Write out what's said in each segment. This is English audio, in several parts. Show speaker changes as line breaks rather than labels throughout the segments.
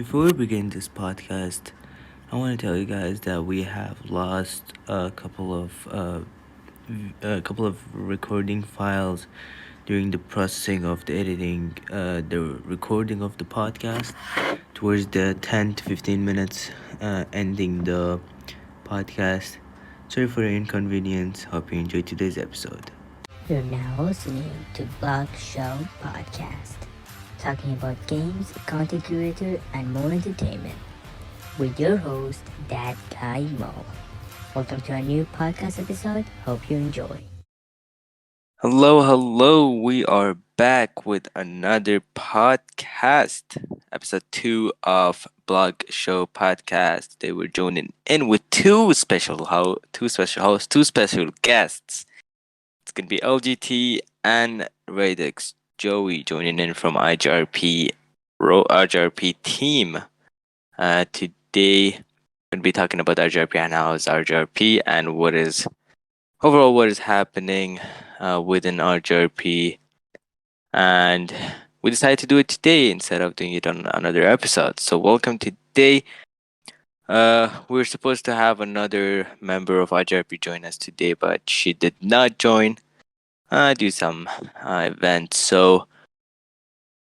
Before we begin this podcast, I want to tell you guys that we have lost a couple of recording files during the processing of the editing, the recording of the podcast towards the 10 to 15 minutes ending the podcast. Sorry for the inconvenience. Hope you enjoyed today's episode.
You're now listening to Blog Show Podcast, talking about games, content creator, and more entertainment, with your host, ThatGuyMo. Welcome to our new podcast episode. Hope you enjoy.
Hello. We are back with another podcast, episode 2 of Blog Show Podcast. Today we're joining in with two special hosts, two special guests. It's gonna be LGT and Radex. Joey joining in from IJRP team. Today we're gonna be talking about IJRP and how is IJRP and what is happening within IJRP, and we decided to do it today instead of doing it on another episode. So welcome today. We're supposed to have another member of IJRP join us today, but she did not join. Do some events. So,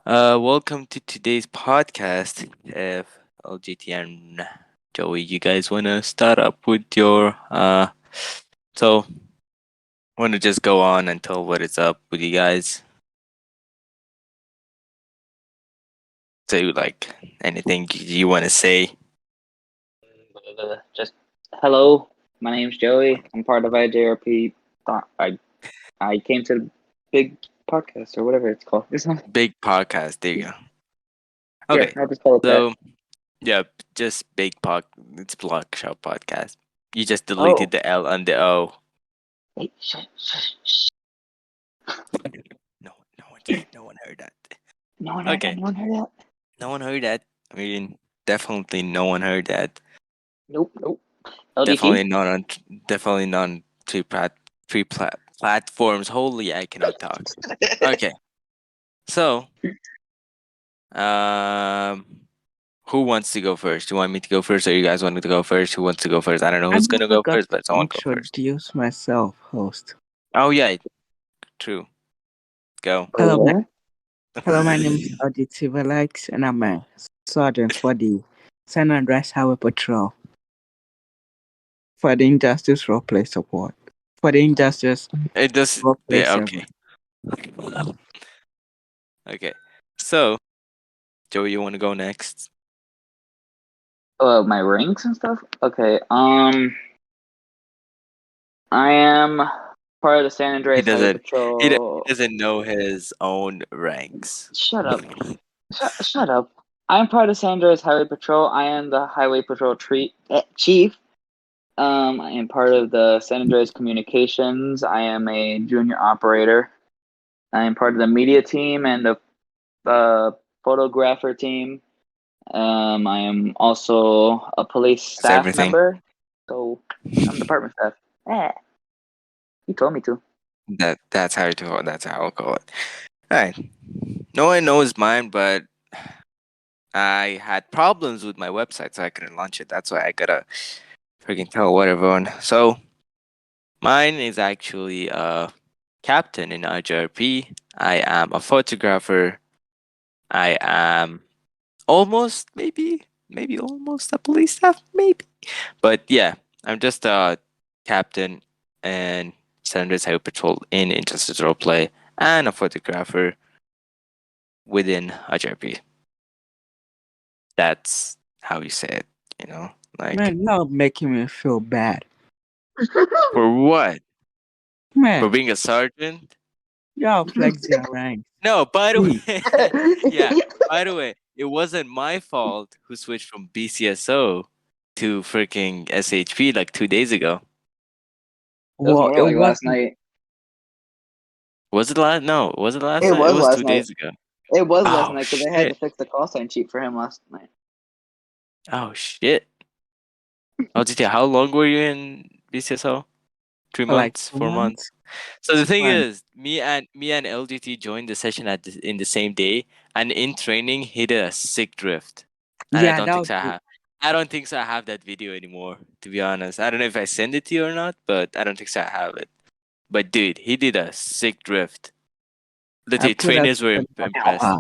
welcome to today's podcast. If LGT and Joey, you guys wanna start up with your so wanna just go on and tell what is up with you guys? Say like anything you wanna say.
Just hello, my name's Joey. I'm part of IJRP. I came to the big podcast or whatever it's called.
Big podcast. There you go.
Yeah,
Okay,
I'll just call it
so yeah, just big It's Blog Show Podcast. You just deleted the L and the O.
that. Hey, shh.
No one heard that.
No one heard that. No one heard that.
No one heard that. I mean, definitely no one heard that.
Nope.
Definitely
LGT?
not on three platforms. Holy, I cannot talk. Okay, so who wants to go first? You want me to go first, or you guys want to go first? Who wants to go first? I don't know who's gonna go first, but someone go first.
Introduce myself, host.
Oh yeah, true. Go.
Hello, my name is LGTRilex, and I'm a sergeant for the San Andreas Highway Patrol. For the Injustice Roleplay Support. For the Injustice
It does.
Roleplay
Yeah.
server.
Okay. Okay. So, Joey, you want to go next?
My ranks and stuff? Okay, I am part of the San Andreas Highway Patrol.
He doesn't know his own ranks.
Shut up. Shut up. I'm part of San Andreas Highway Patrol. I am the Highway Patrol chief. I am part of the San Andreas Communications. I am a junior operator. I am part of the media team and the photographer team. I am also a police staff member. So I'm department staff. You told me to.
That's how I'll call it. Alright. No one knows mine, but I had problems with my website, so I couldn't launch it. That's why I gotta freaking tell everyone. So mine is actually a captain in IJRP. I am a photographer. I am almost maybe almost a police staff, maybe. But yeah, I'm just a captain and San Andreas Highway Patrol in Injustice Roleplay and a photographer within IJRP. That's how you say it, like.
Man, you're making me feel bad.
For what?
Man,
For being a sergeant?
y'all flex your rank.
No, by the way, by the way, it wasn't my fault who switched from BCSO to freaking SHP like 2 days ago.
Well, it was last night.
Was it last? No, was it last
night?
It was
last
2
night.
days ago.
It was last night because I had to fix the call sign sheet for him last night.
Oh shit! LGT, how long were you in BCSO? 3 months,
like
4 months. So the thing is, me and LGT joined the session in the same day, and in training, he did a sick drift. And I
Yeah,
don't
that
think
was
so I
good.
have. I don't think so I have that video anymore, to be honest. I don't know if I send it to you or not, but I don't think so I have it. But dude, he did a sick drift. The
I put up
trainers were impressed.
I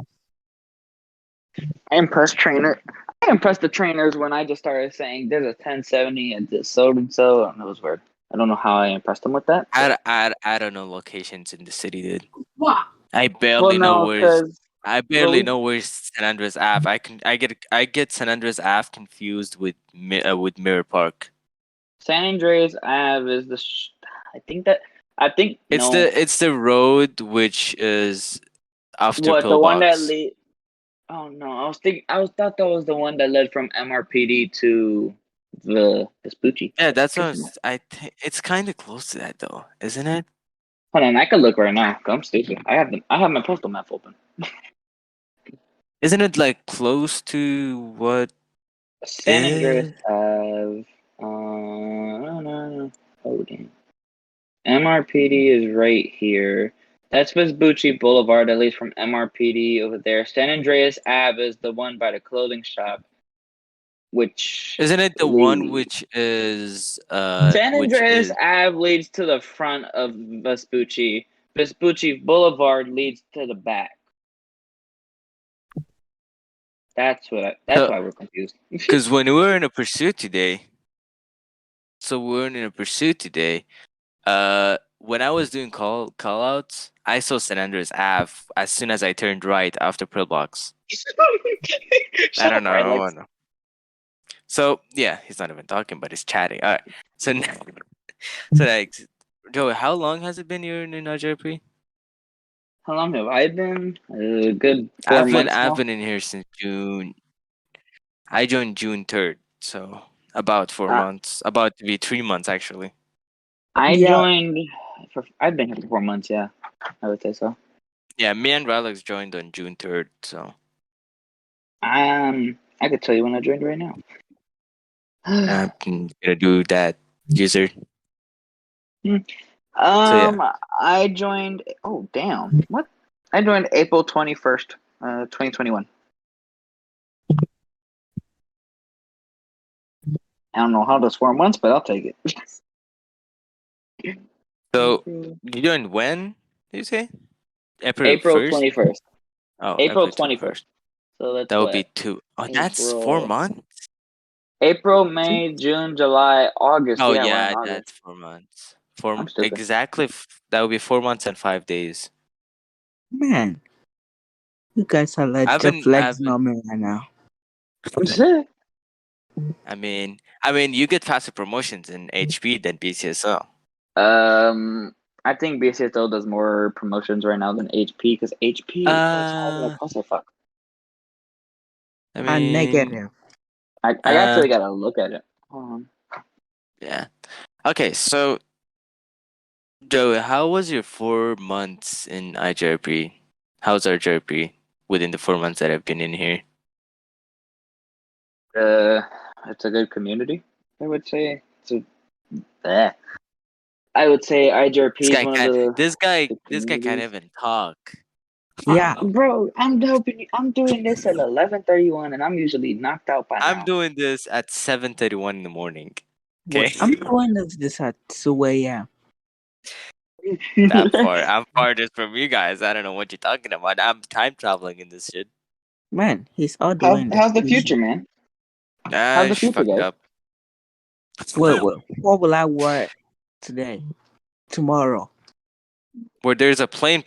impressed trainer. I impressed the trainers when I just started saying there's a 1070 at this so and so, and it was weird. I don't know how I impressed them with that.
I don't know locations in the city, dude.
Wow.
I
Well,
barely know
no,
where's
because
I barely know where's San Andreas Ave. I get San Andreas Ave confused with with Mirror Park.
San Andreas Ave is the. No.
It's the road which is after
What, the one that
Pillbox.
lead? Oh no, I thought that was the one that led from MRPD to the Vespucci.
Yeah, that's what I think. It's kind of close to that though, isn't it?
Hold on, I can look right now. I'm stupid. I have my postal map open.
Isn't it like close to what
San Andreas
is?
Ave. No. Oh damn. MRPD is right here. That's Vespucci Boulevard, at least from MRPD over there. San Andreas Ave is the one by the clothing shop, which
Isn't it the one
leads.
which is
San
which
Andreas
is
Ave leads to the front of Vespucci. Vespucci Boulevard leads to the back. That's
so
why we're confused.
because when we were in a pursuit today, so we were in a pursuit today. When I was doing call outs, I saw San Andreas Ave as soon as I turned right after Pillbox. I
Shut
don't
up,
know. I
Radex.
don't know. So yeah, he's not even talking, but he's chatting. All right. So so like, Joey, how long has it been you're in IJRP?
How long have I been? A good 4 months
I've
now.
been in here since June. I joined June 3rd, so about 4 months. About to be 3 months actually.
I
Yeah,
joined. I've been here for 4 months. Yeah, I would say so.
Yeah, me and Radex joined on June 3rd, so
I could tell you when I joined right now.
I'm gonna do that, user. So yeah.
I joined. Oh damn! What? I joined April 21st, 2021. I don't know how those 4 months, but I'll take it.
So you joined when? Did you say? April
April
1st?
21st.
Oh,
April
April
21st.
21st.
So that's
That would be
what?
2. Oh, that's 4
April,
months?
April, May, June, July, August.
Oh,
Yeah, we're in
yeah,
August.
that's 4 months.
I'm stupid.
Exactly. That would be 4 months and 5 days.
man. You guys are like just
I've
flexing
been.
on me right now.
I mean, you get faster promotions in HP than BCSO.
I think BCSO does more promotions right now than HP because HP is having a
Uh,
clusterfuck.
I
I'm
mean,
negative.
I actually gotta look at it. Hold on.
yeah. Okay, so Joey, how was your 4 months in IJRP? How's our JRP within the 4 months that I've been in here?
It's a good community. I would say I would say IJRP
This
is
guy
one of
can't.
the
This guy can't
communities.
even talk.
Yeah,
Bro, I'm helping you. I'm doing this at 11:31, and I'm usually knocked out by
I'm
now.
doing this at 7:31 in the morning.
what
Okay,
I'm doing this at 2 a.m.
that far. I'm farthest from you guys. I don't know what you're talking about. I'm time traveling in this shit.
Man, he's all doing this.
How's the future, man? How's
Ah,
the future,
fucked
guys?
up.
Wait, what will I wear today? Tomorrow?
Where there's a plane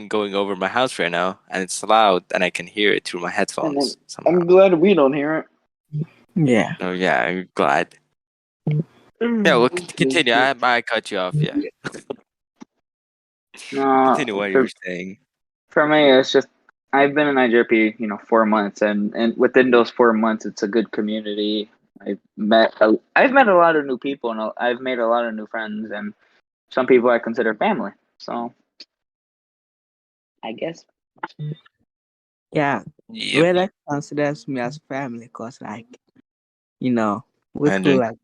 going over my house right now, and it's loud, and I can hear it through my
And then
headphones somehow.
I'm glad we don't hear
Yeah.
Oh yeah, I'm glad.
it.
Yeah, well, continue. I cut you off. Yeah, continue
No,
what you were saying.
for me, it's just I've been in IJP, 4 months, and within those 4 months, it's a good community. I've met a lot of new people, and I've made a lot of new friends, and some people I consider family. So I guess.
Yeah.
Yep.
Really considers me as family because, like, we
And
feel
then
like,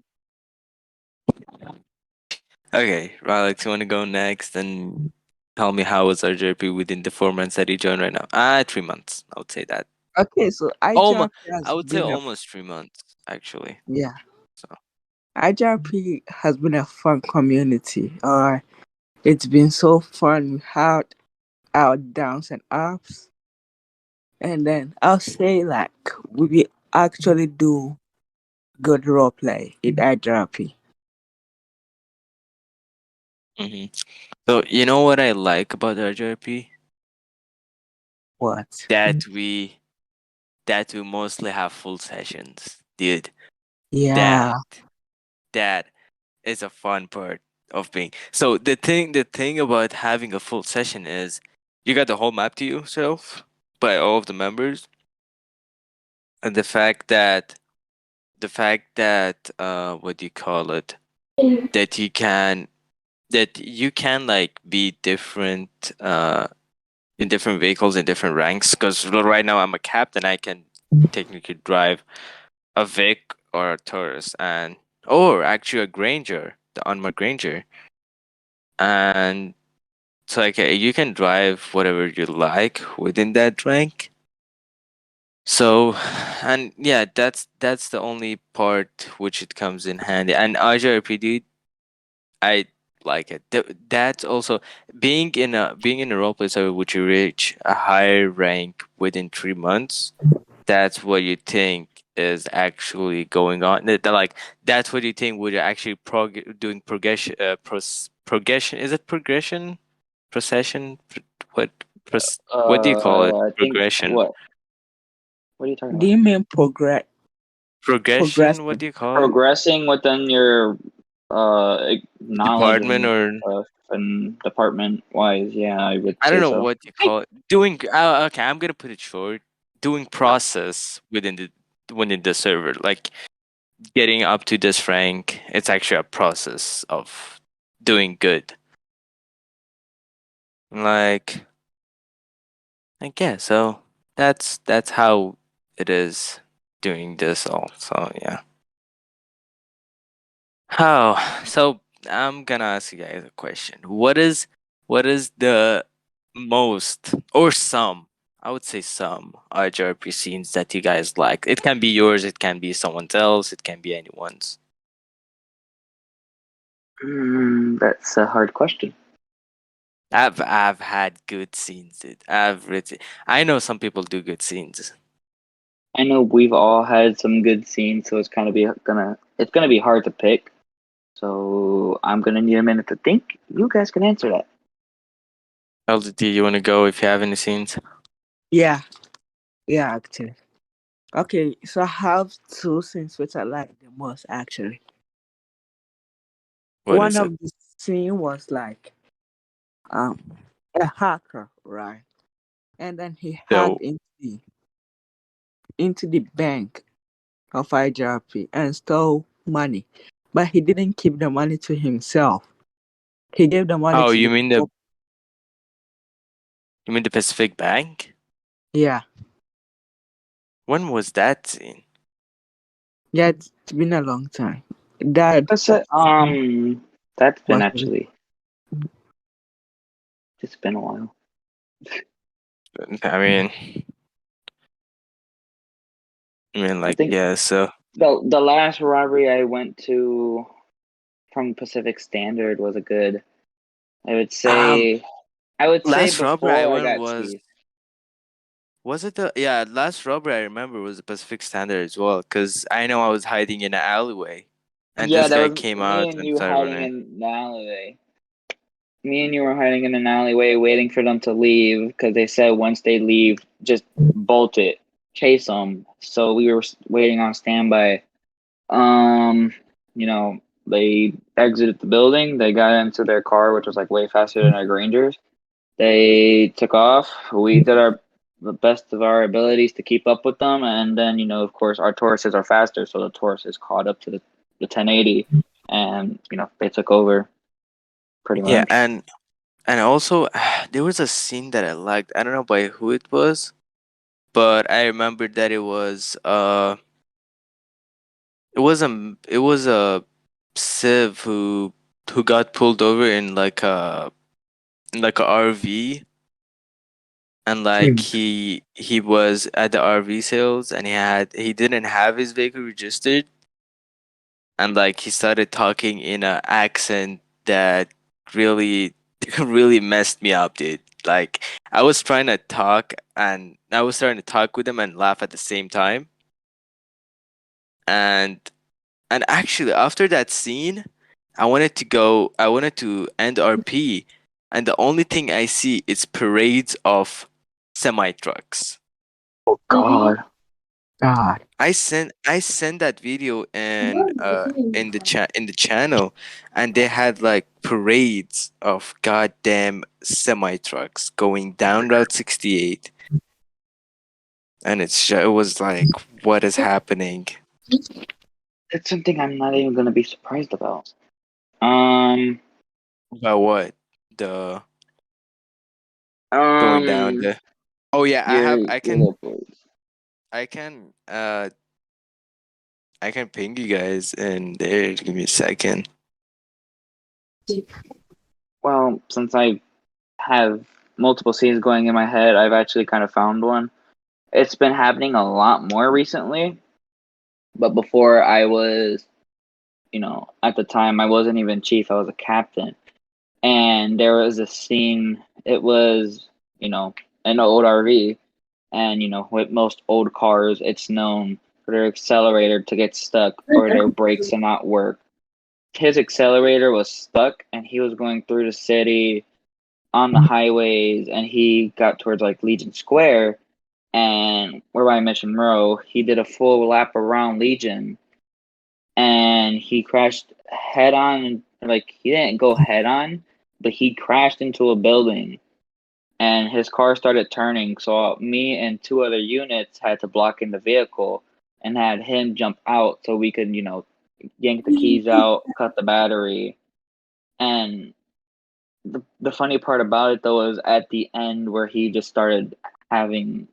okay, Alex, you want to go next and tell me how was RJP within the 4 months that you joined right now? 3 months. I would say that.
Okay, so
Almost,
IJRP
I
has
would say
been a
almost 3 months actually.
yeah.
So
IJRP has been a fun community. Alright. It's been so fun. We had our downs and ups. And then I'll say like we actually do good role play in IJRP.
hmm so you know what I like about RJP?
What?
That we mostly have full sessions, dude.
Yeah.
That is a fun part of being. So the thing about having a full session is you got the whole map to yourself by all of the members, and the fact that what do you call it, that you can like be different in different vehicles in different ranks, because right now I'm a captain. I can technically drive a Vic or a Taurus, and or actually a Granger, the unmarked Granger. And so like you can drive whatever you like within that rank. So, and yeah, that's the only part which it comes in handy. And IJRPD, I like it. That's also being in a roleplay server which you reach a higher rank within 3 months. That's what you think is actually going on. Like that's what you think would actually doing progression. Progression, is it progression? Procession? What? What do you call it?
I think
Progression.
what? What are you talking
Do
about?
you mean
Progression. What
progressing?
do you call it?
Progressing within your knowledge
Department
and
or
stuff and department wise, yeah, I would
I don't
say
know
so.
what you call it. Doing. Okay, I'm gonna put it short. Doing process within the server, like getting up to this rank. It's actually a process of doing good. Like, I guess so. That's how it is doing this all. So yeah. Oh, so I'm gonna ask you guys a question. What is the most or some? I would say some IJRP scenes that you guys like. It can be yours. It can be someone else. It can be anyone's.
That's a hard question.
I've had good scenes, dude. I know some people do good scenes.
I know we've all had some good scenes, so it's gonna be hard to pick. So I'm gonna need a minute to think. You guys can answer that.
LDT, you want to go if you have any scenes?
Yeah. Yeah, actually. Okay, so I have two things which I like the most actually.
What
One
is it?
of the scene was like um a hacker, right? And then he
So,
hacked into the bank of IJRP and stole money. But he didn't keep the money to himself. He gave the money
oh,
to
you
the
mean the you mean the Pacific Bank?
yeah.
When was that scene?
Yeah, it's been a long time. That
That's it. That's been
was
actually it's been a while.
I mean,
I
like,
think
yeah. So,
the last robbery I went to from Pacific Standard was a good. I would
um,
say I would say
last robbery I
before I
went
got
was
teased.
was it the yeah last robbery I remember was the Pacific Standard as well, because I know I was hiding in an alleyway, and
Yeah,
this
that
guy
was
came
me
out
and
and
you
started
hiding
running.
in the alleyway. Me and you were hiding in an alleyway waiting for them to leave because they said once they leave, just bolt it, chase them. So we were waiting on standby. Um, they exited the building. They got into their car, which was like way faster than our Grangers. They took off. We did the best of our abilities to keep up with them, and then of course, our Tauruses are faster, so the Tauruses caught up to the 1080, and they took over pretty
Yeah,
much.
and also there was a scene that I liked. I don't know by who it was, but I remember that it was a Civ who got pulled over in like a RV, and like he was at the RV sales, and he didn't have his vehicle registered, and like he started talking in an accent that really really messed me up, dude. Like I was trying to talk, and I was starting to talk with him and laugh at the same time. And actually after that scene, I wanted to end RP, and the only thing I see is parades of semi trucks.
Oh God.
God.
I sent that video in the channel, and they had like parades of goddamn semi trucks going down Route 68, and it was like, what is happening?
It's something I'm not even gonna be surprised about. Um.
About what? The going down the. Oh yeah, I can I can ping you guys in there. Give me a second.
Well, since I have multiple scenes going in my head, I've actually kind of found one. It's been happening a lot more recently, but before I was, at the time I wasn't even chief, I was a captain. And there was a scene, it was, an old RV, and with most old cars, it's known for their accelerator to get stuck or their brakes to not work. His accelerator was stuck, and he was going through the city on the highways, and he got towards like Legion Square, and where I mentioned Monroe, he did a full lap around Legion, and he crashed head on. Like, he didn't go head on, but he crashed into a building, and his car started turning. So me and two other units had to block in the vehicle and had him jump out so we could, yank the keys out, cut the battery. And the funny part about it though is at the end where he just started having,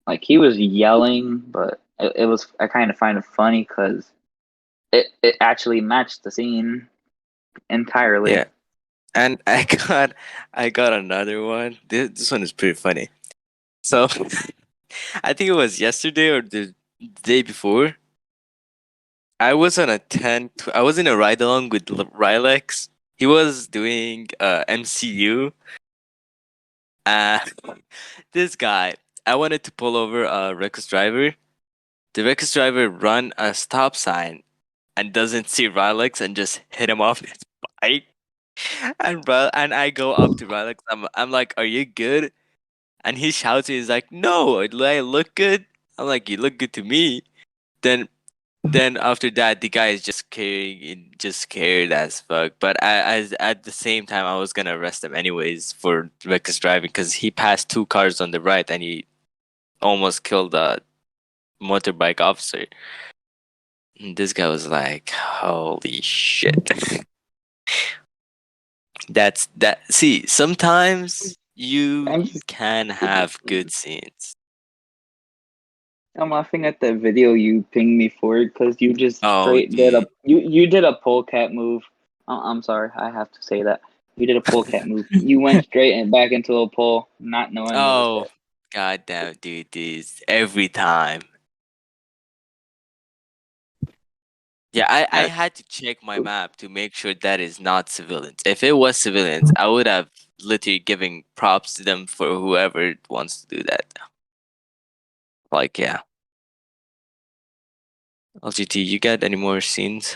like, he was yelling, but it was, I kind of find it funny because it actually matched the scene entirely.
Yeah, and I got another one. This one is pretty funny. So I think it was yesterday or the day before. I was on a I was in a ride along with Rilex. He was doing MCU. Uh, this guy, I wanted to pull over a reckless driver. The reckless driver run a stop sign and doesn't see Rilex and just hit him off his bike. And I go up to Rilex. I'm like, "Are you good?" And he shouts, he's like, "No, do I look good?" I'm like, "You look good to me." Then after that, the guy is just scared as fuck. But at the same time, I was gonna arrest him anyways for reckless driving because he passed two cars on the right and he almost killed a motorbike officer. And this guy was like, "Holy shit!" That's that. See, sometimes you can have good scenes.
I'm laughing at the video you pinged me for because you just
Oh,
straight did
dude.
you did a polecat move. I'm sorry, I have to say that you did a polecat move. You went straight and back into a pole, not knowing it was
Oh,
there.
god damn, dude. This every time. Yeah, I had to check my map to make sure that is not civilians. If it was civilians, I would have literally given props to them for whoever wants to do that. Like, yeah. LGT, you got any more scenes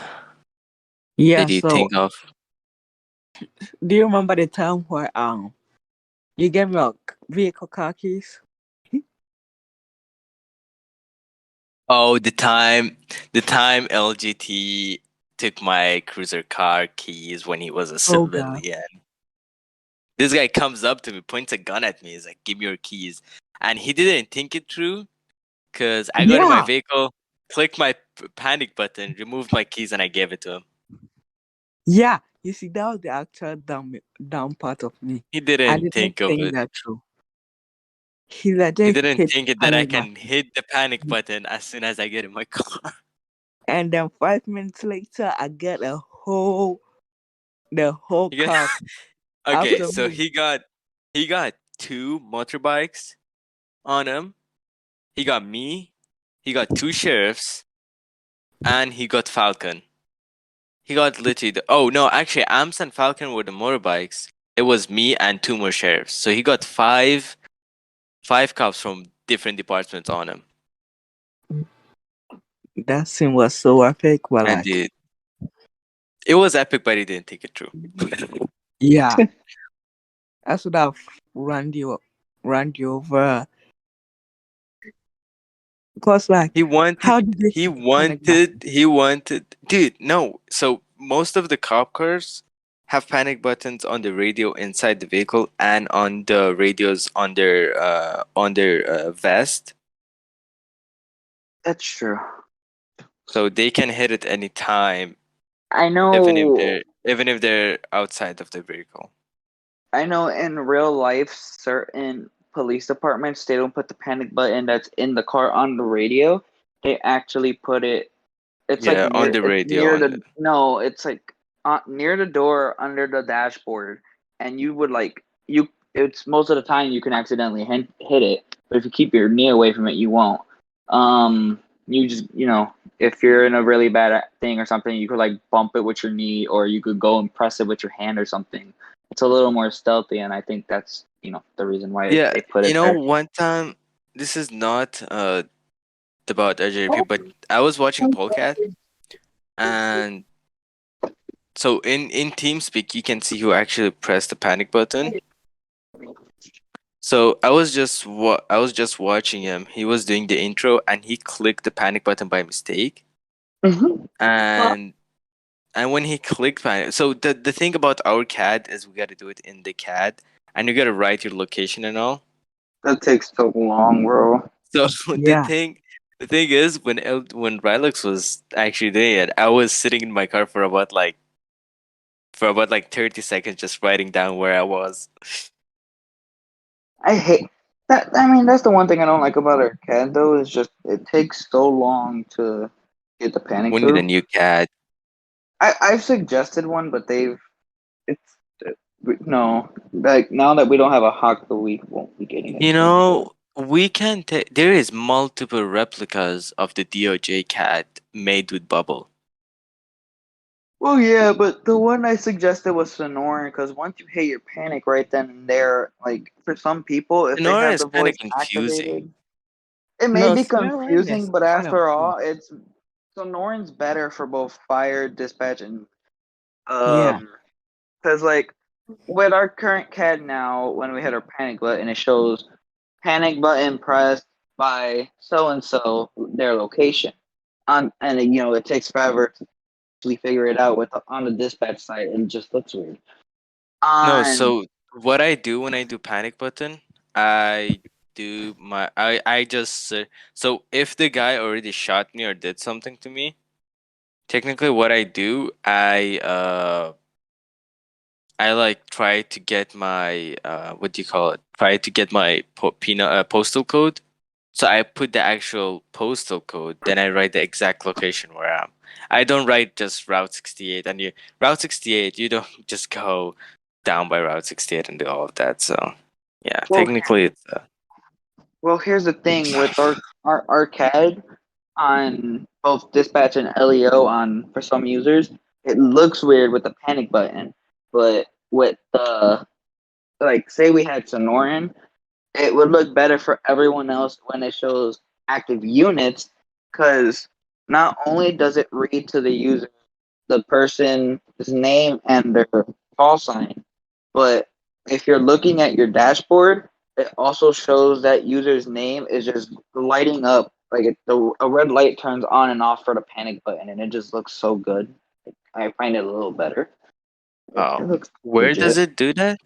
Yeah,
that you
so
think of?
do you remember the time where you gave me a vehicle car keys?
Oh, the time LGT took my cruiser car keys when he was a
Oh god.
civilian. This guy comes up to me, points a gun at me, he's like, "Give me your keys." And he didn't think it through, because I got in my
Yeah.
vehicle, clicked my panic button, removed my keys, and I gave it to him.
Yeah. You see, that was the actual dumb part of me.
He
I
didn't
didn't
think of
think
it.
that through. He
He
legit
didn't
hit
think it that I
panic button.
can hit the panic button as soon as I get in my car.
And then 5 minutes later I get the whole
You get-
car
okay,
after
so
me.
he got 2 motorbikes on him. He got me. He got 2 sheriffs, and he got Falcon. He got literally oh no, actually Amps and Falcon were the motorbikes. It was me and 2 more sheriffs. So he got five cops from different departments on him.
That scene was so epic. Well,
And
like,
it was epic, but he didn't think it through.
yeah, I should have run you over. Cause like,
He
how did they
he
see the panic button?
wanted, dude, no. So most of the cop cars have panic buttons on the radio inside the vehicle and on the radios on their vest.
That's true.
So they can hit it any time,
I
even
know.
if they're outside of the vehicle.
I know. In real life, certain police departments they don't put the panic button that's in the car on the radio. They actually put it. It's like
Yeah, on
near.
the
It's
radio
near
on
the. No, it's like near the door under the dashboard, and you would like you. It's most of the time you can accidentally hit it, but if you keep your knee away from it, you won't. You just if you're in a really bad thing or something, you could like bump it with your knee, or you could go and press it with your hand or something. It's a little more stealthy, and I think that's the reason why
Yeah,
they put it there.
one time, this is not about IJRP, but I was watching Polcat, and so in TeamSpeak you can see who actually pressed the panic button. So I was just watching him. He was doing the intro and he clicked the panic button by mistake.
Mm-hmm.
And when he clicked panic, so the thing about our CAD is we got to do it in the CAD, and you got to write your location and all.
That takes so long, bro.
So
Yeah,
the thing is, when Rilex was actually doing it, I was sitting in my car for about like 30 seconds just writing down where I was.
I hate that. I mean, that's the one thing I don't like about arcade, though, is just it takes so long to get the panic
We need a
through.
new CAD.
I've suggested one, but it's no, like now that we don't have a hawk, we won't be getting it
You
eventually.
know, we can take. There is multiple replicas of the DOJ CAD made with bubble.
Well, yeah, but the one I suggested was Sonoran because once you hit your panic right then and there, like for some people, if they
Sonora
have
is
the
kind of
voice
confusing.
activated, it may
no,
be
Snowren
confusing,
is
but
kind of
after
cool.
all, it's Sonoran's better for both fire, dispatch, and
Yeah,
because like with our current CAD now, when we hit our panic button, it shows panic button pressed by so and so their location. And it takes forever to actually figure it out on the dispatch site, and it just looks weird.
No,
On
so what I do when I do panic button, I do my I just so if the guy already shot me or did something to me, technically what I do, I like try to get my what do you call it? Try to get my postal code. So I put the actual postal code, then I write the exact location where I am. I don't write just Route 68, and Route 68. You don't just go down by Route 68 and do all of that. So yeah,
well,
technically it's
here's the thing with our CAD on both dispatch and LEO on for some users, it looks weird with the panic button, but with the like say we had Sonoran, it would look better for everyone else when it shows active units because not only does it read to the user the person's name and their call sign, but if you're looking at your dashboard, it also shows that user's name is just lighting up like a red light turns on and off for the panic button, and it just looks so good. I find it a little better. It
oh,
looks
where does
legit.
it do that?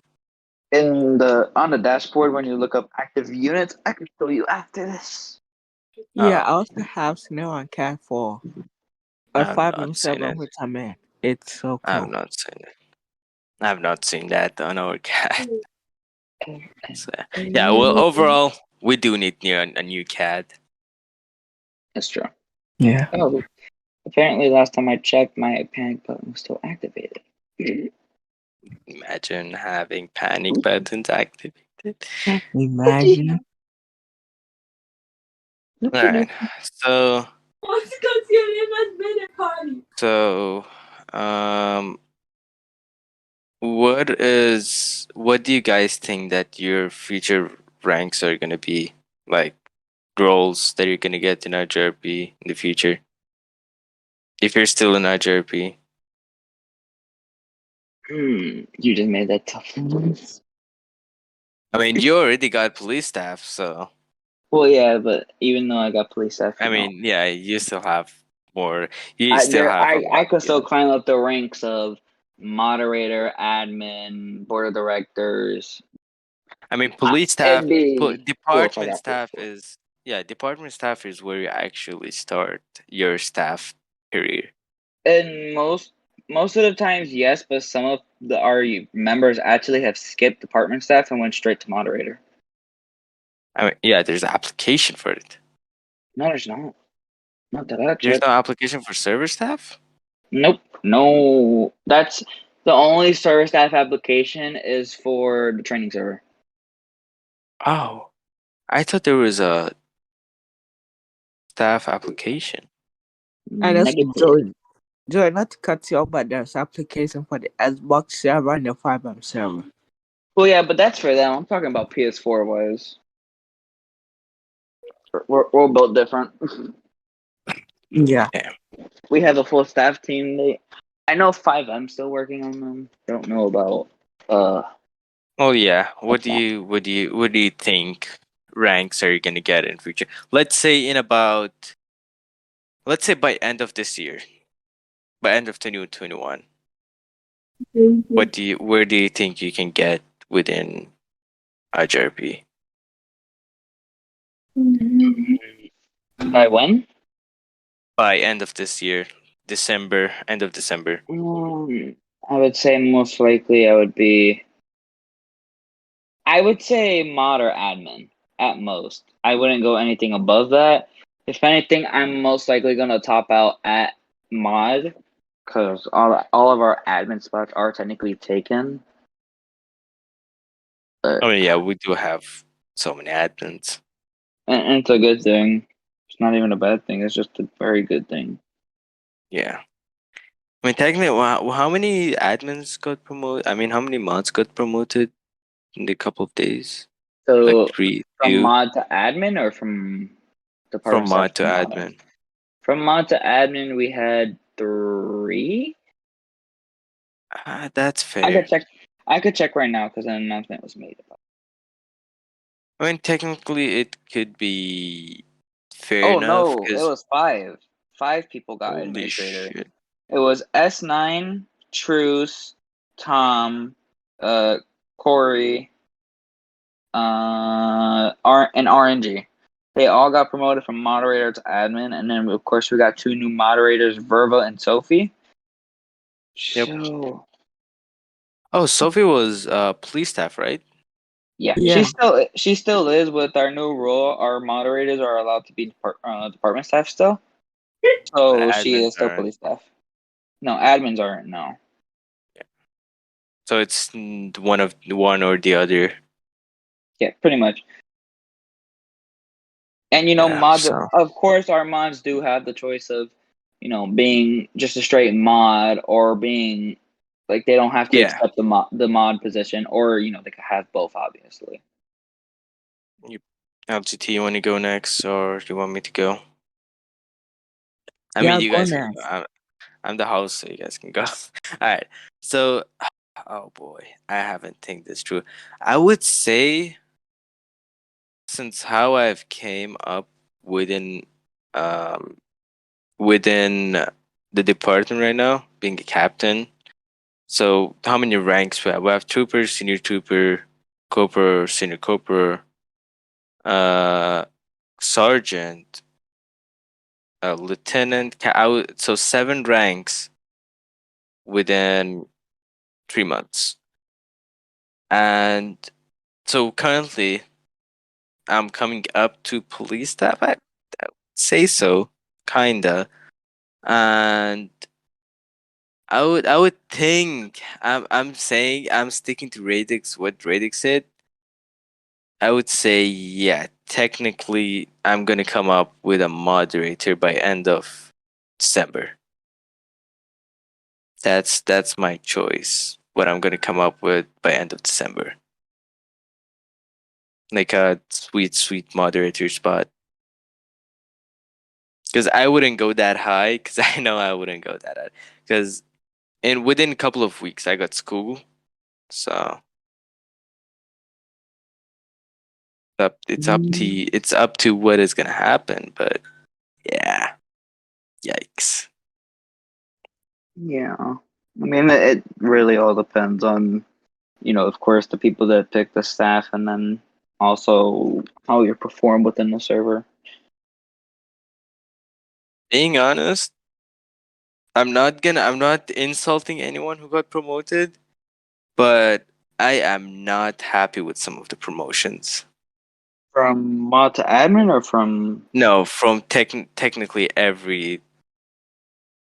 On the dashboard when you look up active units, I can show you after this.
yeah. I
Oh,
also have Snow on Cat for a
I've not seen
507,
it.
which I mean, it's so
I've
cool.
not seen it. I've not seen that on our cat. So, yeah, well, overall, we do need a new cat.
That's true.
Yeah,
Oh, apparently last time I checked, my panic button was still activated.
Imagine having panic buttons active.
Imagine.
All right. So, what do you guys think that your future ranks are gonna be, like roles that you're gonna get in IJRP in the future? If you're still in IJRP.
You just made that tough one.
I mean, you already got police staff, so
Well, yeah, but even though I got police staff,
I mean, yeah, you still have more. You
I
still have a
I
lot.
could still
Yeah.
climb up the ranks of moderator, admin, board of directors.
I mean, police
It'd
staff,
be cool if I
department
got this.
staff is yeah, department staff is where you actually start your staff career.
And most of the times, yes, but some of our members actually have skipped department staff and went straight to moderator.
I mean, yeah, there's an application for it.
No, there's not. Not that I
There's
checked.
no application for server staff.
Nope. No. That's the only service staff application is for the training server.
Oh, I thought there was a staff application.
And that's
Negative.
Joy, not to cut you off, but there's application for the Xbox server and the 5M server.
Well, yeah, but that's for them. I'm talking about PS4 wise. We're both different.
Yeah.
We have a full staff team. I know 5M still working on them. I don't know about
Oh yeah. What do
that.
you think ranks are you gonna get in future? Let's say by end of this year, by end of 2021. Where do you think you can get within IJRP?
By when?
By end of this year, end of December.
I would say most likely I would say mod or admin at most. I wouldn't go anything above that. If anything, I'm most likely gonna top out at mod because all of our admin spots are technically taken. But,
I mean, yeah, we do have so many admins.
and it's a good thing. It's not even a bad thing. It's just a very good thing.
Yeah. I mean, technically, how many admins got promoted? I mean, how many mods got promoted in a couple of days? Like
So
three,
from
two,
mod to admin or from
from
department staff
mod
to
to
mod?
admin.
From mod to admin, we had 3.
That's
I
fair.
could check. I could check right now because an announcement was made about.
I mean, technically, it could be fair
Oh
enough
no, it
because
was 5. 5 people got
holy
administrator.
shit.
It was S9, Truce, Tom, Corey, and RNG. They all got promoted from moderator to admin, and then of course we got 2 new moderators, Verva and Sophie.
Yep.
So
Oh, Sophie was police staff, right?
yeah,
Yeah.
she still is with our new rule. Our moderators are allowed to be department staff still,
But
so she
admins
is still
aren't.
police staff. No, admins aren't. No.
Yeah. So it's one or the other.
Yeah, pretty much. And
Yeah.
mods.
So
Of course, our mods do have the choice of, being just a straight mod or being like they don't have to
yeah.
accept the mod position, or they could have both, obviously.
LGT, you want to go next, or do you want me to go? I
Yeah,
mean, you
go
guys can
next.
go. I'm the host, so you guys can go. All right. So, oh boy, I haven't think this through. I would say, since how I've came up within, within the department right now, being a captain. So, how many ranks we have? We have trooper, senior trooper, corporal, senior corporal, uh, sergeant, lieutenant. So 7 ranks within 3 months. And so currently, I'm coming up to police staff. I would say so, kinda. And I would think I'm saying I'm sticking to Radex. What Radex said. I would say, yeah, technically, I'm gonna come up with a moderator by end of December. That's my choice. What I'm gonna come up with by end of December, like a sweet moderator spot. Because I wouldn't go that high. Because I know I wouldn't go that high. Because within a couple of weeks, I got school, so it's up to what is gonna happen. But yeah, yikes.
Yeah. I mean, it really all depends on, of course, the people that pick the staff, and then also how you perform within the server.
Being honest, I'm not insulting anyone who got promoted, but I am not happy with some of the promotions.
From mod to admin, or from?
No, from technically every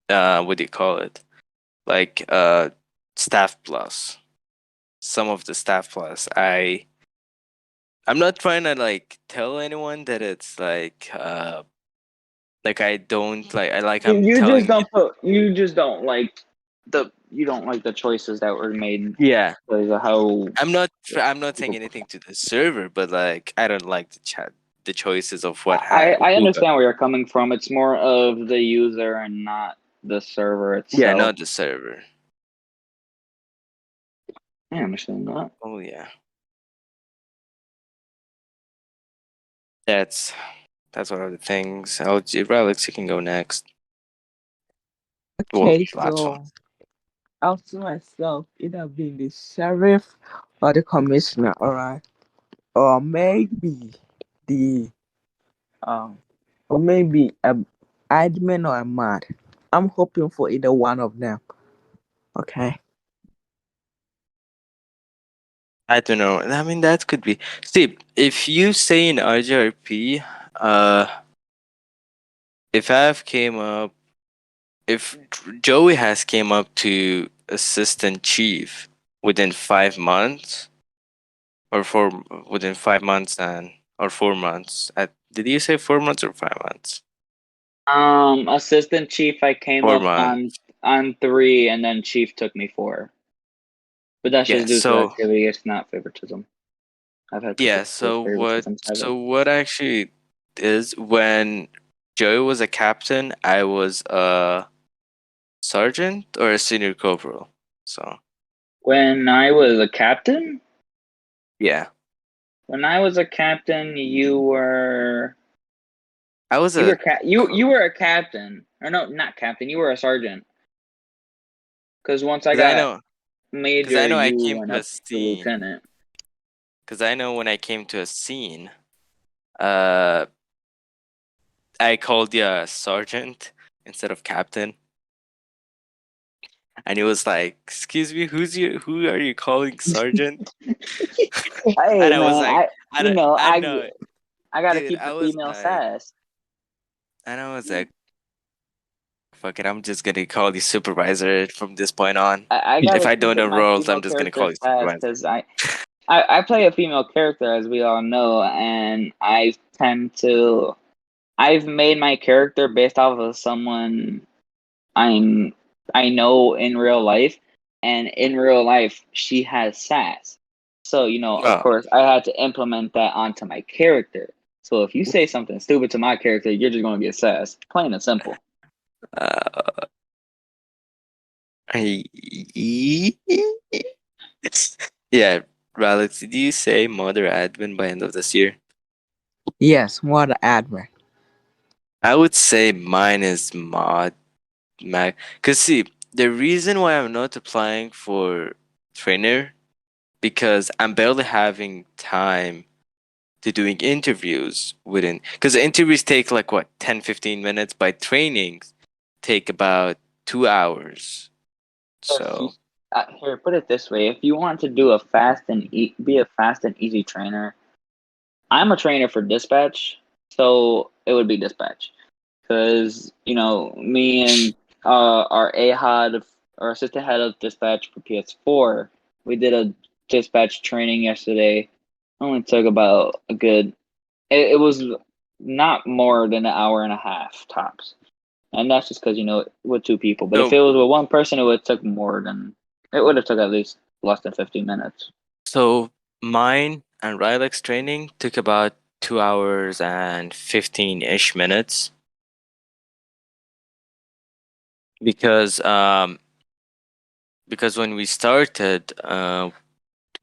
what do you call it? Like staff plus. Some of the staff plus. I'm not trying to like tell anyone that it's like I don't like I like I'm
You just
telling it.
you don't like the choices that were made
Yeah.
because of how
I'm not saying
people.
anything to the server, but like I don't like the choices of
I
who got.
understand where you're coming from. It's more of the user and not the server
Yeah,
itself.
not the server.
I understand that.
Oh yeah. That's one of the things. LGTRilex, you can go next. Well,
Okay,
last one.
so I'll see myself either being the sheriff or the commissioner, alright? Or maybe the um or maybe a admin or a mod. I'm hoping for either one of them. Okay.
I don't know. I mean, that could be. See, if you say in IJRP, if I've came up, if Joey has came up to assistant chief within 5 months, or within 5 months and or 4 months. Did you say 4 months or 5 months?
Assistant chief, I came
4
up
months.
on 3, and then chief took me 4. But that's
Yeah.
just due to
So
activity. It's not favoritism. I've had people
yeah.
say
So what?
favoritism. Have it.
So what actually is when Joey was a captain, I was a sergeant or a senior corporal. So
When I was a captain,
yeah,
you were
I was
you
a
were you were a captain, or no, not captain. You were a sergeant. Because once I
because I
got
know
major,
I
you
came
went
to a
up to
scene.
lieutenant.
Because I know when I came to a scene, uh, I called you a sergeant instead of captain. And he was like, "Excuse me, who are you calling sergeant?"
Hey
And I was
man,
like, I
I
know,
I gotta
dude.
keep the female sass.
I was like, fuck it, I'm just gonna call you supervisor from this point on.
I
If
gotta
I
keep
don't know
my
roles,
female
I'm just gonna call
character
you
sass
supervisor.
because I play a female character, as we all know, and I've made my character based off of someone I'm I know in real life, and in real life she has sass. So, of
Oh,
course, I had to implement that onto my character. So if you say something stupid to my character, you're just gonna get sass. Plain and simple.
uh, I- yeah, Ralex, did you say mother admin by end of this year?
Yes, more the admin.
I would say mine is mag. Cause see, the reason why I'm not applying for trainer because I'm barely having time to doing interviews within. Because interviews take like what 10-15 minutes. By trainings take about 2 hours.
If you
So
Here, put it this way: if you want to do be a fast and easy trainer, I'm a trainer for dispatch, so it would be dispatch. Because me and our AHOD, our assistant head of dispatch for PS4, we did a dispatch training yesterday, only took about a good. It was not more than an hour and a half tops, and that's just because with two people. But if
So
it was with one person, it would took more than. It would have took at least less than 15 minutes.
so mine and Rilex training took about 2 hours and 15-ish minutes because because when we started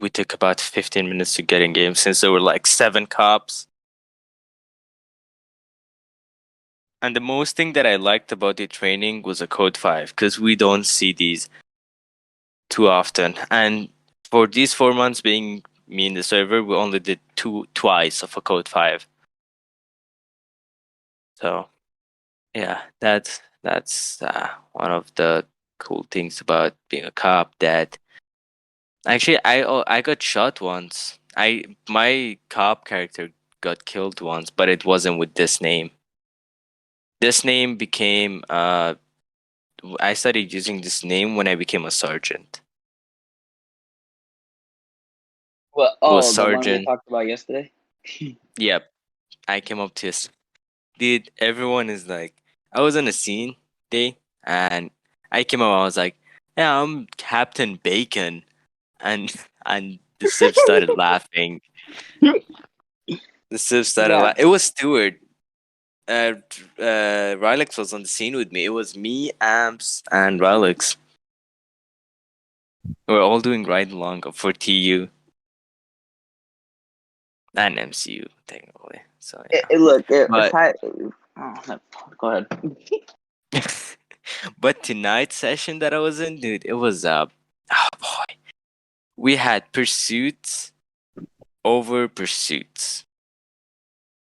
we took about 15 minutes to get in game since there were like 7 cops. And the most thing that I liked about the training was a code 5 because we don't see these too often. And for these 4 months being me in the server, we only did twice of a code 5. So yeah, that's one of the cool things about being a cop. That actually I got shot once. My cop character got killed once, but it wasn't with this name. This name became I started using this name when I became a sergeant.
Well,
It was
oh, the one we
sergeant.
talked about yesterday.
Yep, I came up to this. Dude, everyone is like, I was on a scene day, and I came up. I was like, "Yeah, I'm Captain Bacon," and and the Civ started laughing. The Civ started
Yeah,
laughing. It was Stewart. Rilex was on the scene with me. It was me, Amps, and Rilex. We're all doing ride along for TU and MCU technically. So yeah,
look, if
but
I, oh, go ahead.
but tonight's session that I was in, dude, it was oh boy, we had pursuits over pursuits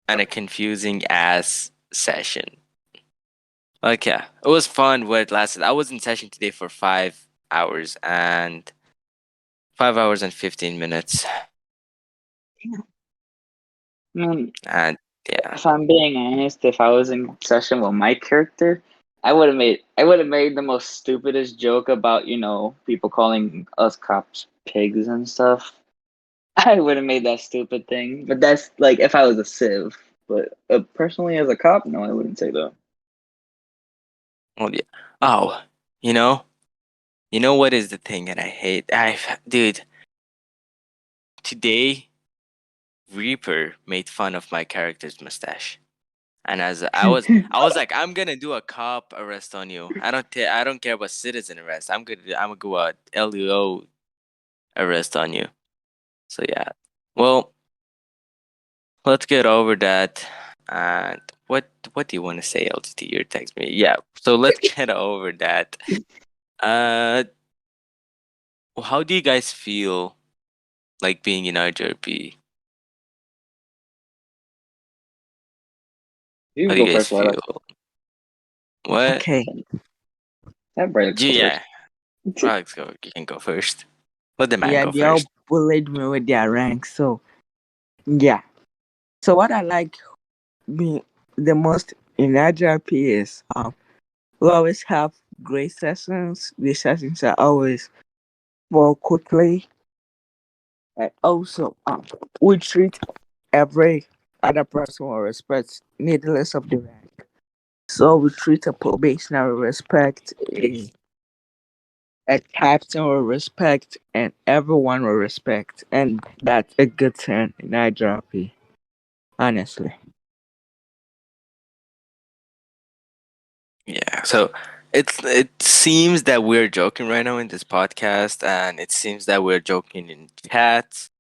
and a confusing ass session. Like yeah, it was fun what it lasted. I was in session today for 5 hours and 5 hours and 15 minutes,
I mean,
and yeah,
if I'm being honest, if I was in session with my character, I would have made the most stupidest joke about people calling us cops pigs and stuff. I would have made that stupid thing, but that's like if I was a civ. But personally, as a cop, no, I wouldn't say that.
well yeah. Oh, you know, you know what is the thing that I hate? Dude, today Reaper made fun of my character's mustache. And as I was like, I'm gonna do a cop arrest on you. I don't care about citizen arrest. I'm gonna go a LEO arrest on you. So yeah. Well, let's get over that. And what do you want to say, LGT? You text me. Yeah. So let's get over that. Uh, how do you guys feel like being in IJRP?
You
How
can
do you
go
guys
first, Alex.
feel? What?
Okay.
That breaks go
Yeah.
first.
Alex, go. You can go first. Let the man
Yeah,
go
they all
first.
bullied me with their ranks. So yeah. So what I like being the most in IJRP is we always have great sessions. The sessions are always well quickly. And also we treat every other person with respect, needless of the rank. So we treat a probationary respect, a captain with respect, and everyone with respect. And that's a good thing in IJRP, honestly.
Yeah. So it seems that we're joking right now in this podcast, and it seems that we're joking in chats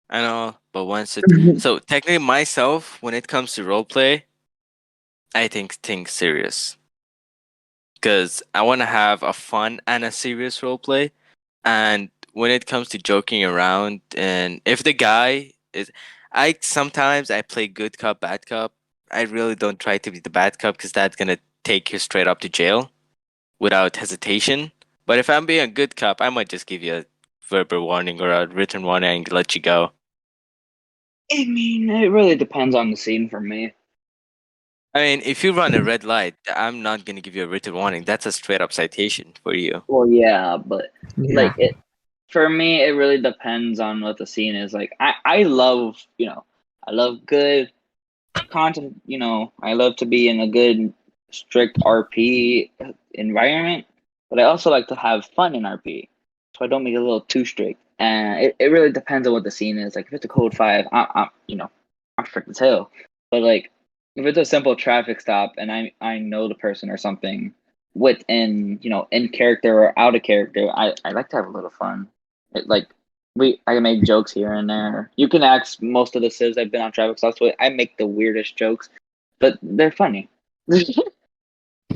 and all. But once it so technically myself, when it comes to roleplay, I think things serious because I want to have a fun and a serious roleplay. And when it comes to joking around, and if the guy is, I sometimes I play good cop, bad cop. I really don't try to be the bad cop because that's gonna take you straight up to jail without hesitation. But if I'm being a good cop, I might just give you a verbal warning or a written warning and let you go.
I mean, it really depends on the scene for me.
I mean, if you run a red light, I'm not gonna give you a written warning. That's a straight up citation for you.
Well, yeah, but
Yeah.
like it For me, it really depends on what the scene is. Like, I love, I love good content. I love to be in a good, strict RP environment, but I also like to have fun in RP. So I don't make it a little too strict. And it really depends on what the scene is. Like, if it's a code 5, I'm strict as hell. But, like, if it's a simple traffic stop and I know the person or something within, in character or out of character, I like to have a little fun. Like, I make jokes here and there. You can ask most of the civs I've been on traffic stops with. I make the weirdest jokes, but they're funny.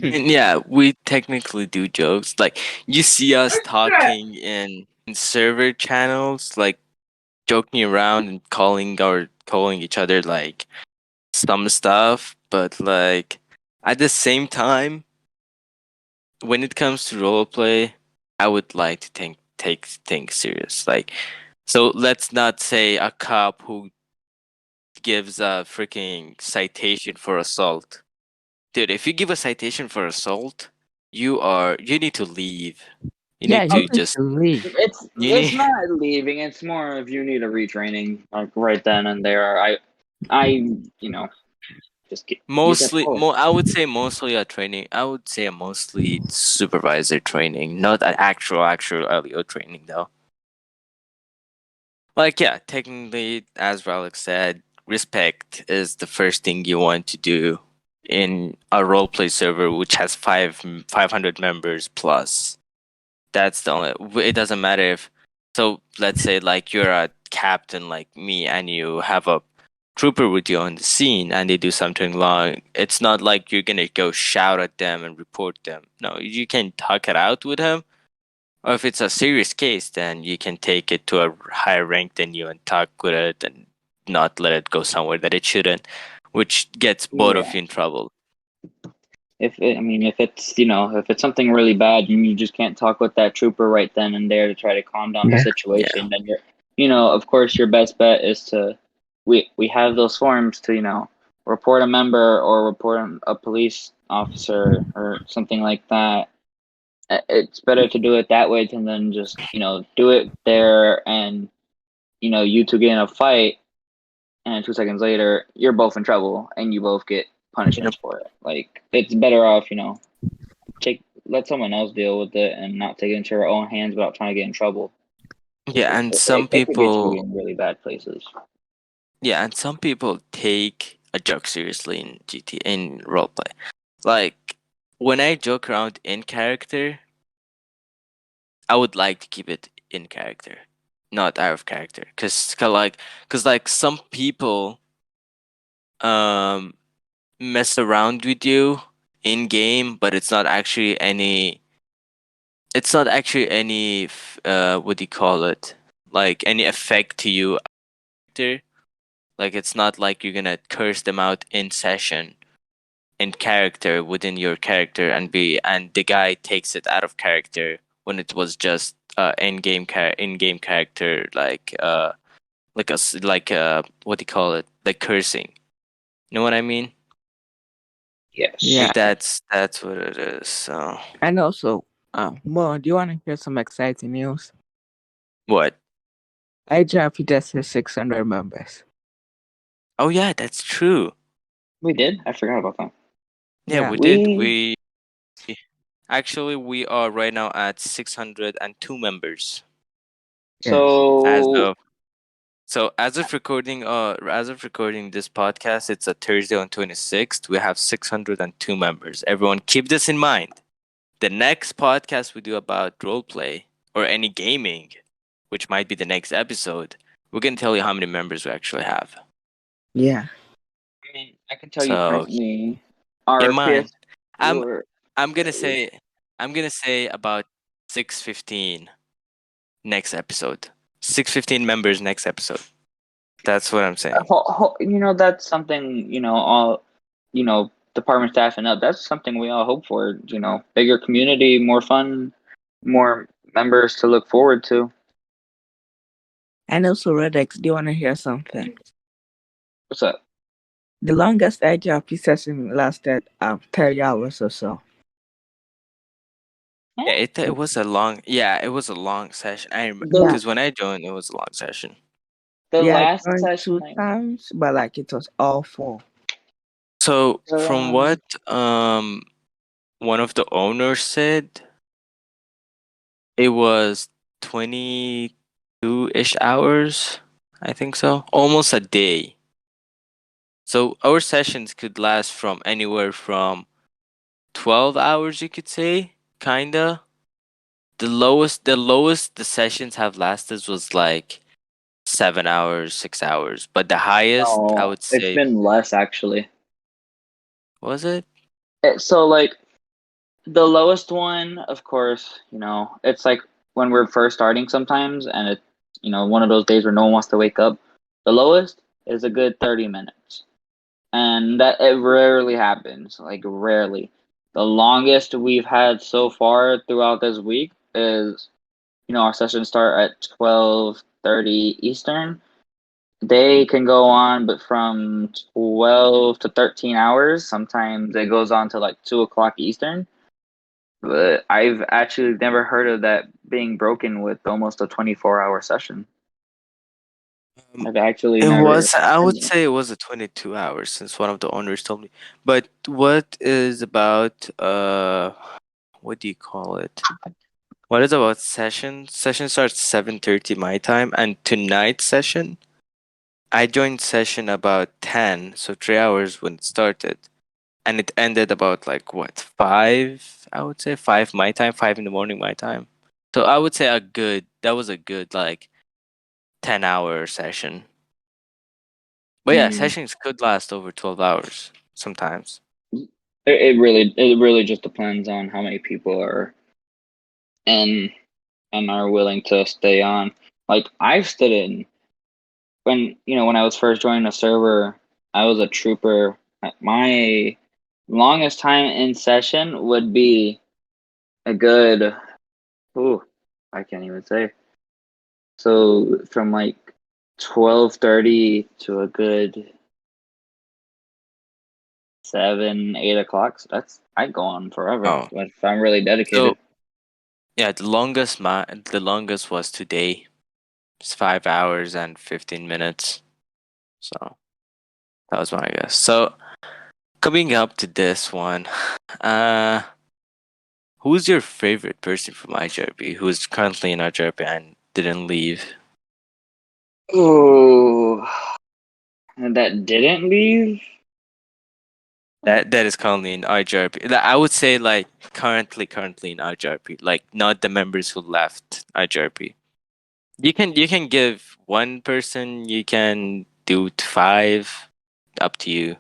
And yeah, we technically do jokes. Like you see us talking in server channels, like joking around and calling each other like some stuff, but like at the same time, when it comes to roleplay, I would like to take things serious. Like, so let's not say a cop who gives a freaking citation for assault. Dude, if you give a citation for assault, you need to leave. You
Yeah,
need
you
to
need
just
to leave.
It's not leaving. It's more if you need a retraining, like right then and there. I just get that
mostly
forward.
I would say mostly a training. I would say mostly supervisor training, not an actual LEO training though. Like yeah, technically, as Radex said, respect is the first thing you want to do in a roleplay server which has 500 members plus. That's the only. It doesn't matter if. So let's say like you're a captain like me, and you have a trooper with you on the scene, and they do something wrong. It's not like you're gonna go shout at them and report them. No, you can talk it out with him. Or if it's a serious case, then you can take it to a higher rank than you and talk with it and not let it go somewhere that it shouldn't, which gets both of
Yeah.
you in trouble.
If it's something really bad and you just can't talk with that trooper right then and there to try to calm down the
Yeah.
situation, then of course your best bet is to we have those forms to report a member or report a police officer or something like that. It's better to do it that way than then just do it there and you two get in a fight and 2 seconds later you're both in trouble and you both get punishments for it. Like, it's better off let someone else deal with it and not take it into your own hands without trying to get in trouble.
Yeah, and
It could get you in really bad places.
Yeah, and some people take a joke seriously in in roleplay. Like when I joke around in character, I would like to keep it in character, not out of character. Cause some people mess around with you in game, but it's not actually any. It's not actually any. What do you call it? Like any effect to you. After. Like it's not like you're gonna curse them out in session, in character within your character, and the guy takes it out of character when it was just in-game character what do you call it, like cursing. You know what I mean?
Yes.
Yeah.
That's what it is. So
And also, Mo, do you want to hear some exciting news?
what?
IJRP just has 600 members.
Oh yeah, that's true.
We did. I forgot about that.
Yeah,
Yeah.
we did. We actually we are right now at 602 members
Yes.
as
So
of. So as of recording this podcast, it's a Thursday on 26th. We have 602 members. Everyone keep this in mind. The next podcast we do about roleplay or any gaming, which might be the next episode, we're gonna tell you how many members we actually have.
Yeah.
I mean, I can tell you
So
currently
in
our
mind,
PS
I'm
were
I'm gonna say about 615 next episode. 615 members next episode. That's what I'm saying.
that's something all department staff and up. That's something we all hope for. Bigger community, more fun, more members to look forward to.
And also, Radex, do you want to hear something?
What's up?
The longest IJRP session lasted 30 hours or so.
Yeah, it was a long. Yeah, it was a long session. I remember
The
because when I joined, it was a long session.
the
Yeah, I
last
joined
session
2 times, but like it was awful.
So from
um,
what one of the owners said, it was 22-ish hours. I think so, almost a day. So our sessions could last from anywhere from 12 hours, you could say, kinda. The lowest the sessions have lasted was like 7 hours, 6 hours. But the highest I
no,
would
it's
say
been less actually.
was it?
So like the lowest one, of course, it's like when we're first starting sometimes, and it's one of those days where no one wants to wake up. The lowest is a good 30 minutes, and that it rarely happens. Like rarely. The longest we've had so far throughout this week is our sessions start at 12:30 Eastern. They can go on, but from 12 to 13 hours. Sometimes it goes on to like 2 o'clock Eastern. But I've actually never heard of that being broken with almost a 24-hour session.
Um,
I've actually
it
never
was. I
heard
would
that.
say it was a 22 hours since one of the owners told me. But what is about what do you call it? What is about session? Session starts 7:30 my time, and tonight's session, I joined session about 10, so 3 hours when it started, and it ended about like what 5? I would say 5 my time, 5 in the morning my time. So I would say that was a good like 10-hour session. But yeah,
Mm.
sessions could last over 12 hours sometimes.
It really just depends on how many people are in and are willing to stay on. Like I've stood in when I was first joining a server, I was a trooper. My longest time in session would be a good, ooh, I can't even say. So from like 12:30 to a good 7, 8 o'clock. So I go on forever.
Oh,
But if I'm really dedicated.
so yeah, the longest was today. It's 5 hours and 15 minutes. So that was my guess. So coming up to this one, uh, who's your favorite person from IJRP who's currently in IJRP and didn't leave?
Oh, and that didn't leave.
That is currently in IJRP. I would say like currently in IJRP, like not the members who left IJRP. You can give one person. You can do five. Up to you.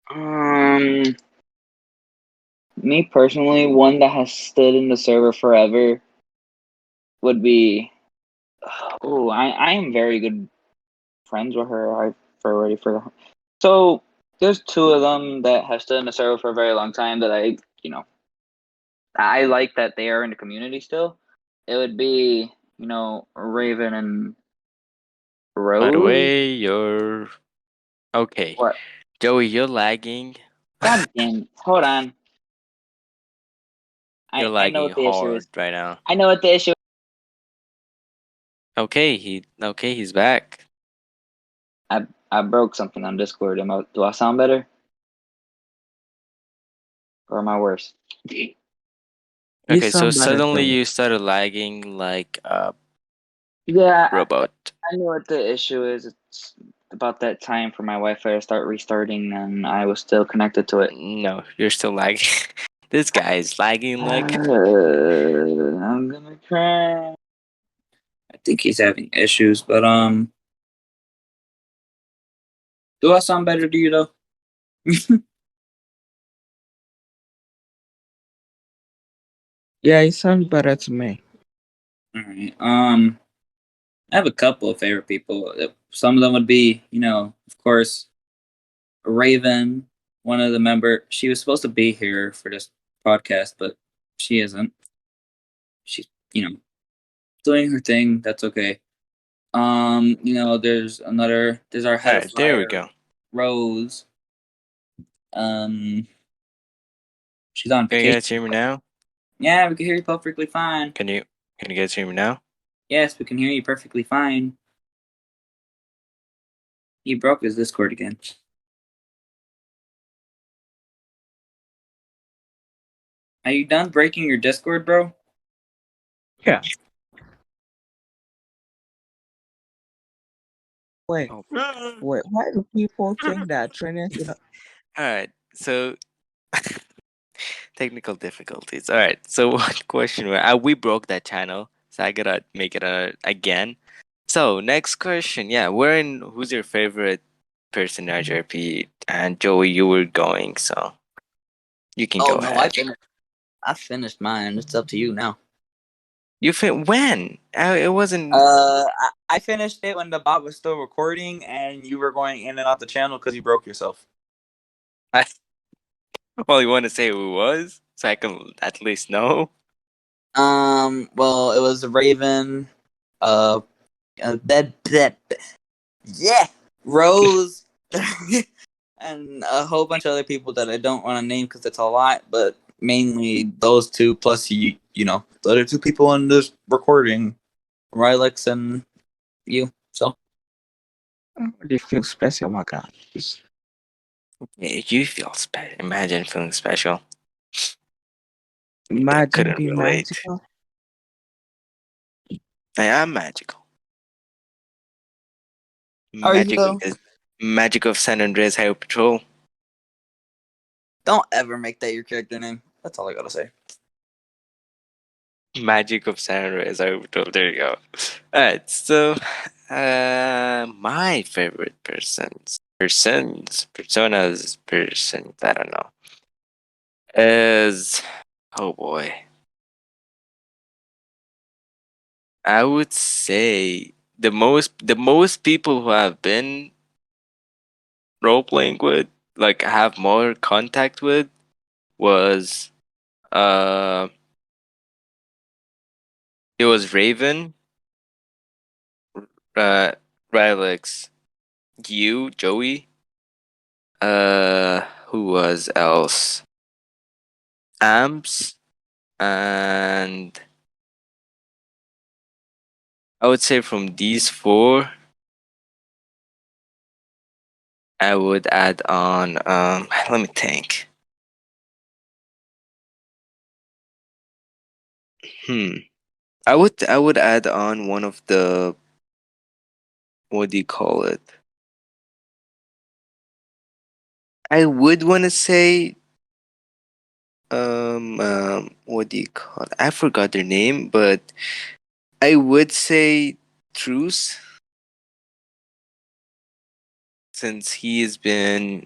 Um, Me personally, one that has stood in the server forever would be. Oh, I am very good friends with her. I've already forgot. So there's two of them that have stood in the server for a very long time that I like that they are in the community still. It would be Raven and
By the
Rose.
way, you're okay.
What?
Joey, you're lagging.
God damn! Hold on.
You're
I know
lagging
what the issue
hard
is.
right now.
I know what the issue.
He's back.
I broke something on Discord. Do I sound better or am I worse?
You
Okay, so
sound better,
suddenly
Joey.
you started lagging like a
Yeah,
robot.
I know what the issue is. It's about that time for my Wi-Fi to start restarting, and I was still connected to it.
No, you're still lagging. This guy is lagging like
I'm gonna cry. I think he's having issues, but do I sound better to you though?
Yeah, you sound better to me.
All right. I have a couple of favorite people. Some of them would be, of course, Raven, one of the member. She was supposed to be here for this podcast, but she isn't. She's, doing her thing. That's okay. There's our head of
alright, there we
fire,
go.
Rose. Um,
She's on
Can you
vacation.
guys hear me now?
Yeah, we can hear you perfectly fine.
Can you guys hear me now?
Yes, we can hear you perfectly fine. He broke his Discord again. Are you done breaking your Discord, bro?
Yeah. Wait,
Oh.
wait. Why do people think that trainers?
All right. So technical difficulties. All right. So one question we broke that channel, so I gotta make it again. So next question. Yeah, who's your favorite person in IJRP? And Joey, you were going, so you can go
no,
ahead.
I finished mine. It's up to you now.
You when? It wasn't.
I finished it when the bot was still recording and you were going in and out the channel because you broke yourself.
Well, you want to say who it was, so I can at least know.
Well, it was Raven, yeah, Rose, and a whole bunch of other people that I don't want to name because it's a lot, but mainly those two plus you know, the other two people in this recording, Rilex and you. So
They feel special, my God.
Yeah, you feel special. Imagine feeling special. I
Imagine
couldn't
being
relate.
magical.
I am magical.
are you though?
Magic of San Andreas Highway Patrol.
Don't ever make that your character name. That's all I gotta say.
Magic of San Andreas Highway Patrol. There you go. Alright, so my favorite personas, I don't know, is, oh boy, I would say the most people who have been role playing with, like have more contact with, was it was Raven, Radex, you, Joey, who was else? Amps, and I would say from these four, I would add on. Let me think. I would add on one of the, what do you call it? I would want to say what do you call it? I forgot their name, but I would say Truce, since he's been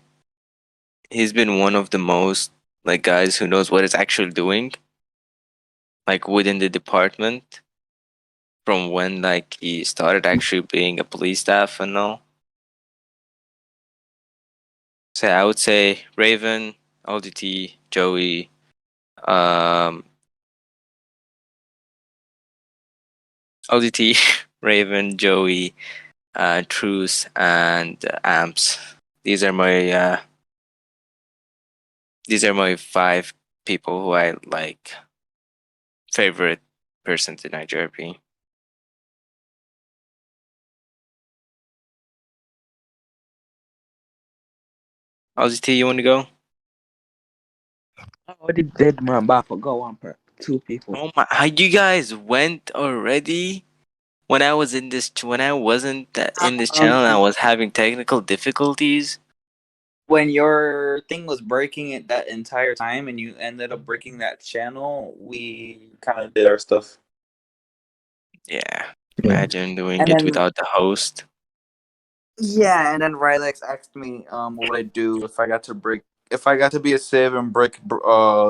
one of the most, like, guys who knows what it's actually doing, like within the department, from when like he started actually being a police staff and all. So I would say Raven, LGT, Joey, um, LGT, Raven, Joey, Truce, and Amps. These are my five people who I like, favorite persons in IJRP. LGT, you want to go?
I already did my but I forgot two people.
Oh my! How you guys went already? When I wasn't in this channel and I was having technical difficulties.
When your thing was breaking it that entire time and you ended up breaking that channel, we kind of did our stuff.
Yeah, imagine doing
And
it
then
without the host.
yeah, and then Rilex asked me what would I do if I got to be a civ and break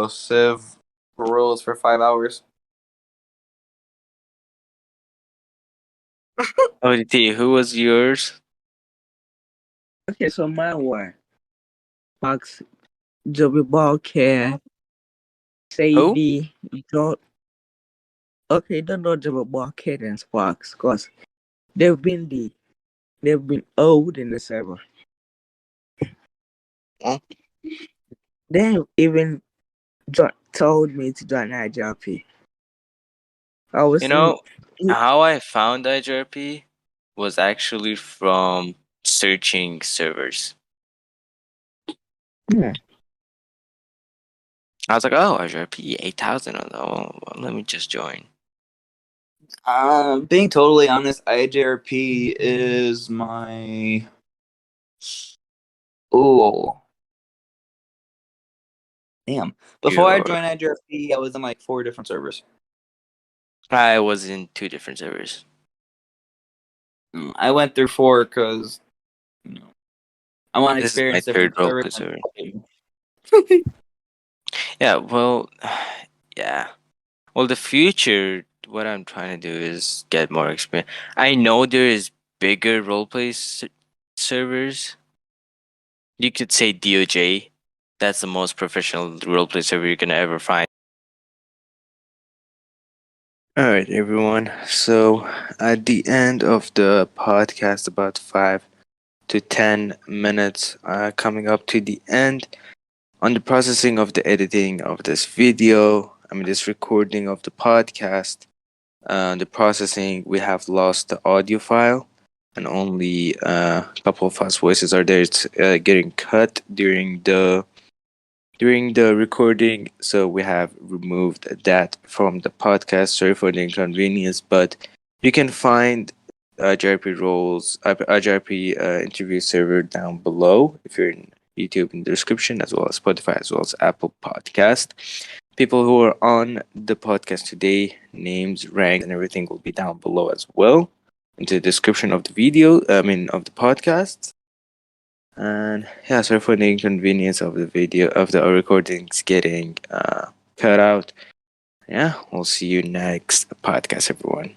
civ rules for 5 hours.
ODT, who was yours?
Okay, so mine were Fox, Joby Ballcare,
Who?
Sadie, George. Okay, don't know Joby Ballcare and Sparks, cause they've been old in the server.
Oh.
They have even told me to join IJRP. I was
You
in.
know, how I found IJRP was actually from searching servers.
Yeah.
I was like, oh, IJRP 8000. Oh, well, let me just join.
Being totally honest, IJRP is my. Oh, damn. Before I
Your,
joined IJRP, I was in like 4 different servers.
I was in 2 different servers.
I went through 4 because I want to
This is my
experience
third
different servers.
roleplay server. Yeah, well, yeah. Well, the future, what I'm trying to do is get more experience. I know there is bigger roleplay servers. You could say DOJ. That's the most professional roleplay server you're gonna ever find. All right, everyone. So at the end of the podcast, about 5 to 10 minutes, coming up to the end, on the processing of the editing of this video, this recording of the podcast, the processing, we have lost the audio file, and only a couple of us voices are there. It's getting cut during the recording, so we have removed that from the podcast. Sorry for the inconvenience, but you can find JRP interview server down below if you're in YouTube, in the description, as well as Spotify, as well as Apple Podcast. People who are on the podcast today, names, rank, and everything will be down below as well in the description of the video. Of the podcast. And yeah, sorry for the inconvenience of the video of the recordings getting cut out. Yeah, we'll see you next podcast, everyone.